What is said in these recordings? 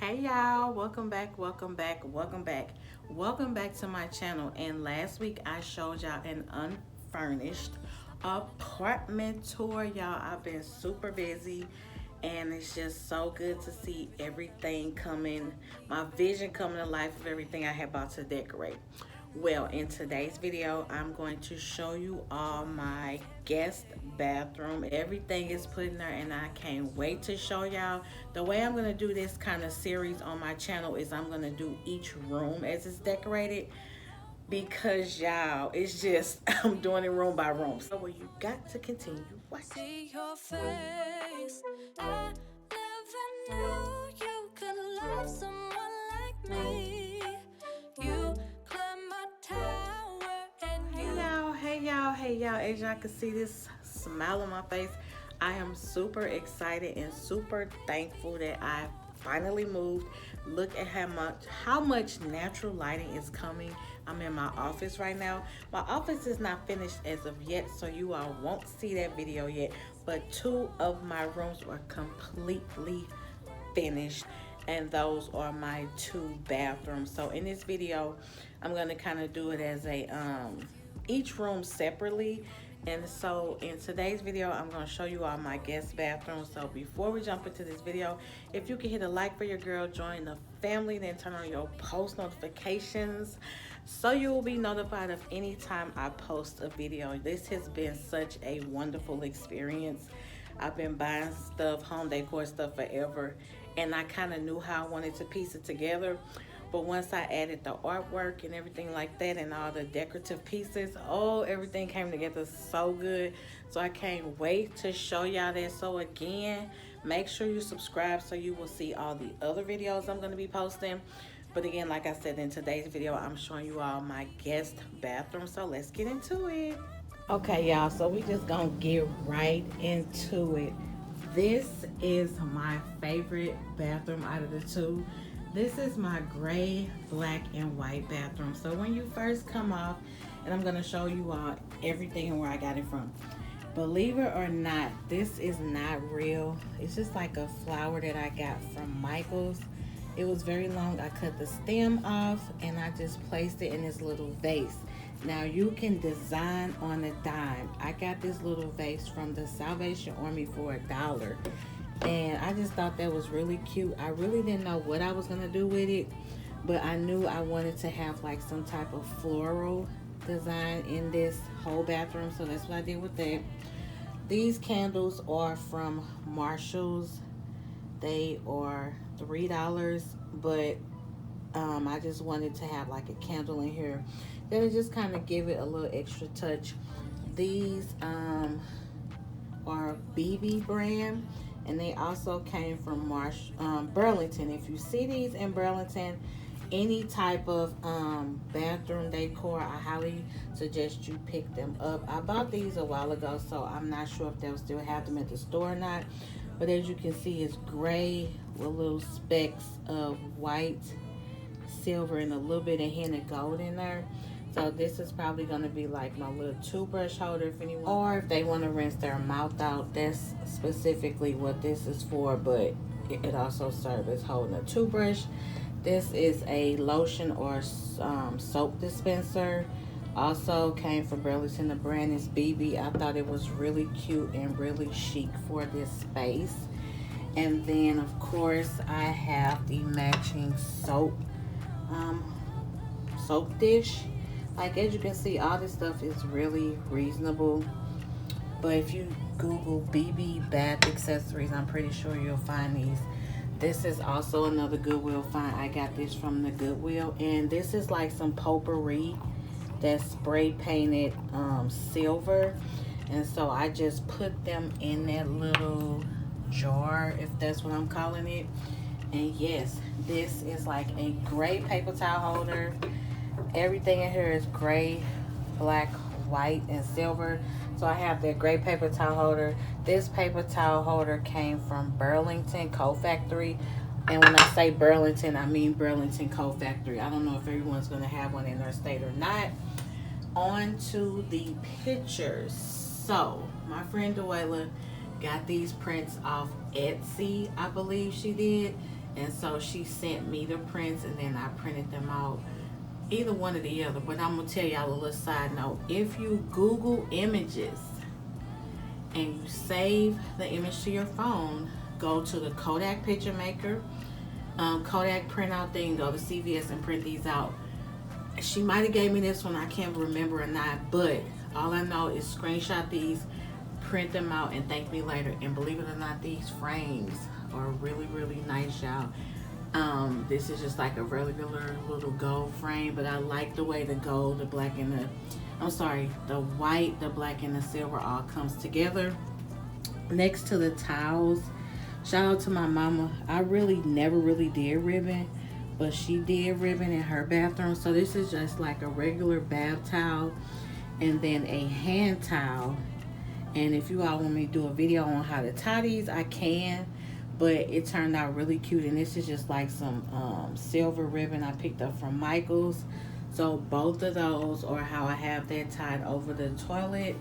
Hey y'all, welcome back to my channel. And last week I showed y'all an unfurnished apartment tour. Y'all, I've been super busy and it's just so good to see everything coming, my vision coming to life of everything I have about to decorate. Well, in today's video, I'm going to show you all my guest bathroom. Everything is put in there and I can't wait to show y'all. The way I'm going to do this kind of series on my channel is I'm going to do each room as it's decorated because y'all, it's just, I'm doing it room by room. So well, you got to continue watching. See your face. I never knew you could love someone like me. You climb my tower and Hey y'all. As y'all can see this smile on my face, I am super excited and super thankful that I finally moved. Look at how much natural lighting is coming. I'm in my office right now. My office is not finished as of yet, so you all won't see that video yet. But two of my rooms are completely finished, and those are my two bathrooms. So in this video I'm going to kind of do it as a each room separately. And so in today's video I'm going to show you all my guest bathrooms. So before we jump into this video, if you can hit a like for your girl, join the family, then turn on your post notifications so you will be notified of any time I post a video. This has been such a wonderful experience. I've been buying stuff, home decor stuff forever, and I kind of knew how I wanted to piece it together. But once I added the artwork and everything like that and all the decorative pieces, oh, everything came together so good. So I can't wait to show y'all that. So again, make sure you subscribe so you will see all the other videos I'm going to be posting. But again, like I said, in today's video, I'm showing you all my guest bathroom. So let's get into it. Okay, y'all, so we just gonna get right into it. This is my favorite bathroom out of the two. This is my gray, black, and white bathroom. So when you first come off, and I'm gonna show you all everything and where I got it from. Believe it or not, this is not real. It's just like a flower that I got from Michael's. It was very long. I cut the stem off and I just placed it in this little vase. Now you can design on a dime. I got this little vase from the Salvation Army for $1. And I just thought that was really cute. I really didn't know what I was going to do with it, but I knew I wanted to have like some type of floral design in this whole bathroom. So that's what I did with that. These candles are from Marshall's. They are $3, but I just wanted to have like a candle in here that'll just kind of give it a little extra touch. These are BB brand, and they also came from Burlington. If you see these in Burlington, any type of bathroom decor, I highly suggest you pick them up. I bought these a while ago, so I'm not sure if they'll still have them at the store or not. But as you can see, it's gray with little specks of white, silver, and a little bit of hint of gold in there. So this is probably going to be like my little toothbrush holder if anyone, or if they want to rinse their mouth out, that's specifically what this is for. But it also serves as holding a toothbrush. This is a lotion or soap dispenser. Also came from Burlington. The brand is BB. I thought it was really cute and really chic for this space. And then of course I have the matching soap dish. Like, as you can see, all this stuff is really reasonable. But if you Google BB bath accessories, I'm pretty sure you'll find these. This is also another Goodwill find. I got this from the Goodwill, and this is like some potpourri that's spray painted silver. And so I just put them in that little jar, if that's what I'm calling it. And yes, this is like a gray paper towel holder. Everything in here is gray, black, white, and silver. So I have that gray paper towel holder. This paper towel holder came from Burlington Coat Factory. And when I say Burlington, I mean Burlington Coat Factory. I don't know if everyone's going to have one in their state or not. On to the pictures. So my friend Duela got these prints off Etsy, I believe she did. And so she sent me the prints, and then I printed them out. Either one or the other. But I'm going to tell y'all a little side note. If you Google images and you save the image to your phone, go to the Kodak picture maker, Kodak printout thing, go to CVS and print these out. She might have gave me this one, I can't remember or not, but all I know is screenshot these, print them out, and thank me later. And believe it or not, these frames are really, really nice, y'all. This is just like a regular little gold frame, but I like the way the gold, the black, and the white, the black, and the silver all comes together. Next to the towels, shout out to my mama. I really never really did ribbon, but she did ribbon in her bathroom. So this is just like a regular bath towel and then a hand towel. And if you all want me to do a video on how to tie these, I can. But it turned out really cute. And this is just like some silver ribbon I picked up from Michael's. So both of those are how I have that tied over the toilet.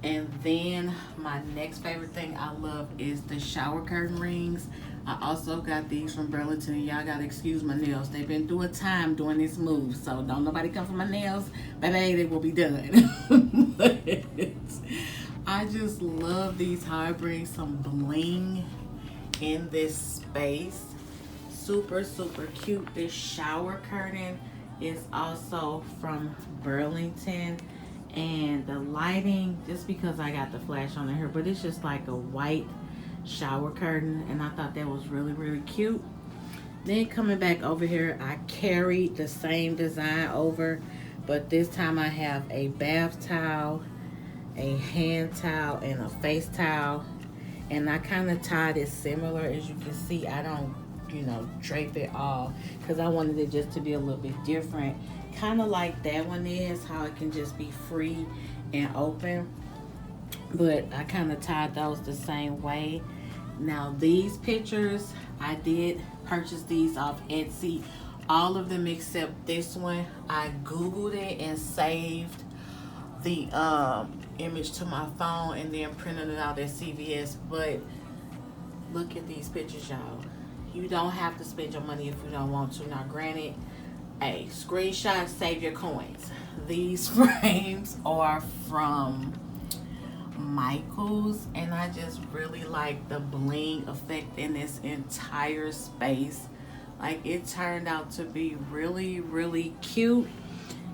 And then my next favorite thing I love is the shower curtain rings. I also got these from Burlington, and y'all gotta excuse my nails. They've been through a time doing this move, so don't nobody come for my nails. Baby, they will be done. I just love these, how it brings some bling in this space. Super, super cute. This shower curtain is also from Burlington. And the lighting, just because I got the flash on here, but it's just like a white shower curtain, and I thought that was really, really cute. Then coming back over here, I carried the same design over, but this time I have a bath towel, a hand towel, and a face towel. And I kind of tied it similar. As you can see, I don't, drape it all, because I wanted it just to be a little bit different. Kind of like that one is, how it can just be free and open. But I kind of tied those the same way. Now these pictures, I did purchase these off Etsy. All of them except this one. I Googled it and saved the image to my phone and then printed it out at CVS. But look at these pictures, y'all. You don't have to spend your money if you don't want to. Now granted, a screenshot, save your coins. These frames are from Michael's, and I just really like the bling effect in this entire space. Like, it turned out to be really, really cute.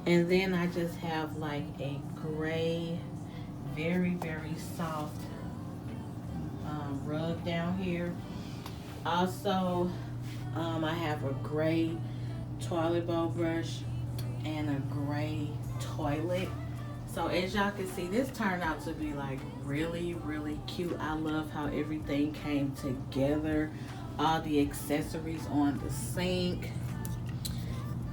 And then I just have like a gray, very, very soft rug down here. Also, I have a gray toilet bowl brush and a gray toilet. So as y'all can see, this turned out to be like really, really cute. I love how everything came together. All the accessories on the sink,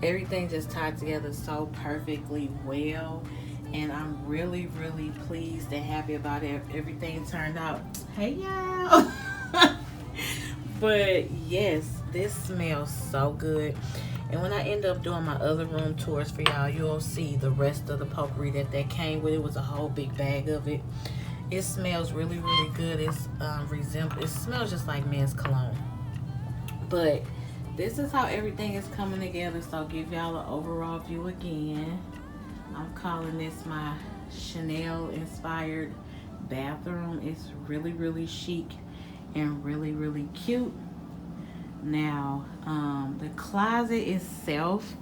everything just tied together so perfectly well. And I'm really, really pleased and happy about it. Everything turned out. Hey y'all. But yes, this smells so good. And when I end up doing my other room tours for y'all, you'll see the rest of the potpourri that came with it. Was a whole big bag of it. It smells really, really good. It smells just like men's cologne. But this is how everything is coming together. So I'll give y'all an overall view again. I'm calling this my Chanel inspired bathroom. It's really, really chic and really, really cute. Now, the closet itself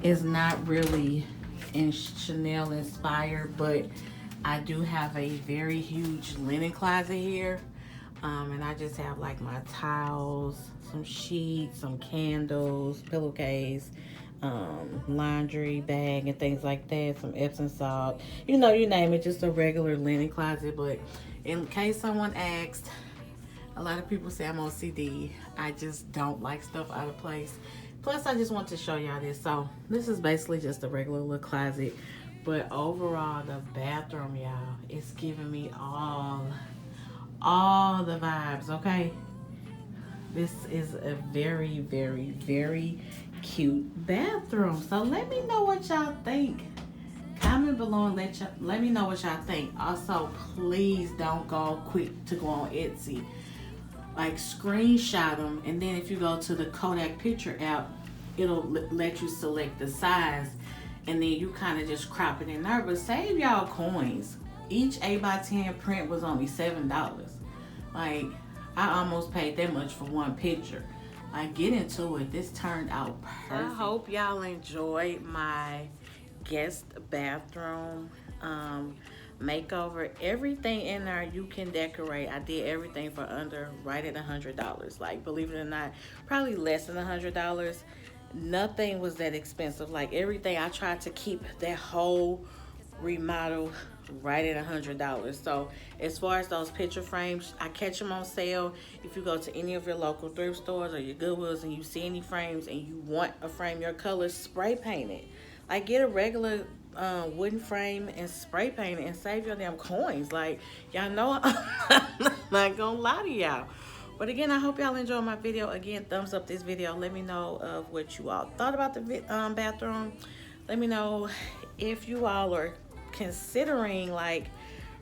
is not really in Chanel inspired, but I do have a very huge linen closet here. And I just have like my towels, some sheets, some candles, pillowcase, laundry bag and things like that, some Epsom salt, you name it, just a regular linen closet. But in case someone asked, a lot of people say I'm OCD. I just don't like stuff out of place. Plus, I just want to show y'all this. So this is basically just a regular little closet. But overall, the bathroom, y'all, it's giving me all the vibes, okay? This is a very, very, very cute bathroom. So let me know what y'all think. Comment below and let me know what y'all think. Also, please don't go quick to go on Etsy. like screenshot them, and then if you go to the Kodak picture app, it'll let you select the size, and then you kind of just crop it in there. But save y'all coins. Each 8x10 print was only $7. Like, I almost paid that much for one picture. Like, get into it. This turned out perfect. I hope y'all enjoyed my guest bathroom makeover. Everything in there you can decorate. I did everything for under right at $100. Like, believe it or not, probably less than $100. Nothing was that expensive. Like, everything, I tried to keep that whole remodel right at $100. So as far as those picture frames, I catch them on sale. If you go to any of your local thrift stores or your Goodwills and you see any frames and you want a frame your color, spray paint it. Like, get a regular wooden frame and spray paint it and save your damn coins. Like, y'all know I'm not gonna lie to y'all. But again, I hope y'all enjoyed my video. Again, thumbs up this video. Let me know of what you all thought about the bathroom. Let me know if you all are considering like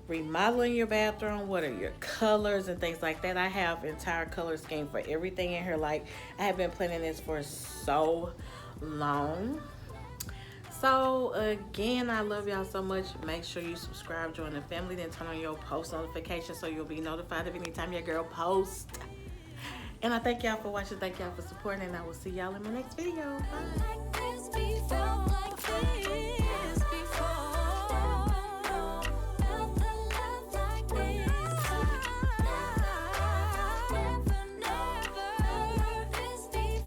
remodeling your bathroom. What are your colors and things like that? I have entire color scheme for everything in here. Like, I have been planning this for so long. So again, I love y'all so much. Make sure you subscribe, join the family, then turn on your post notifications so you'll be notified of anytime your girl posts. And I thank y'all for watching. Thank y'all for supporting, and I will see y'all in my next video. Bye.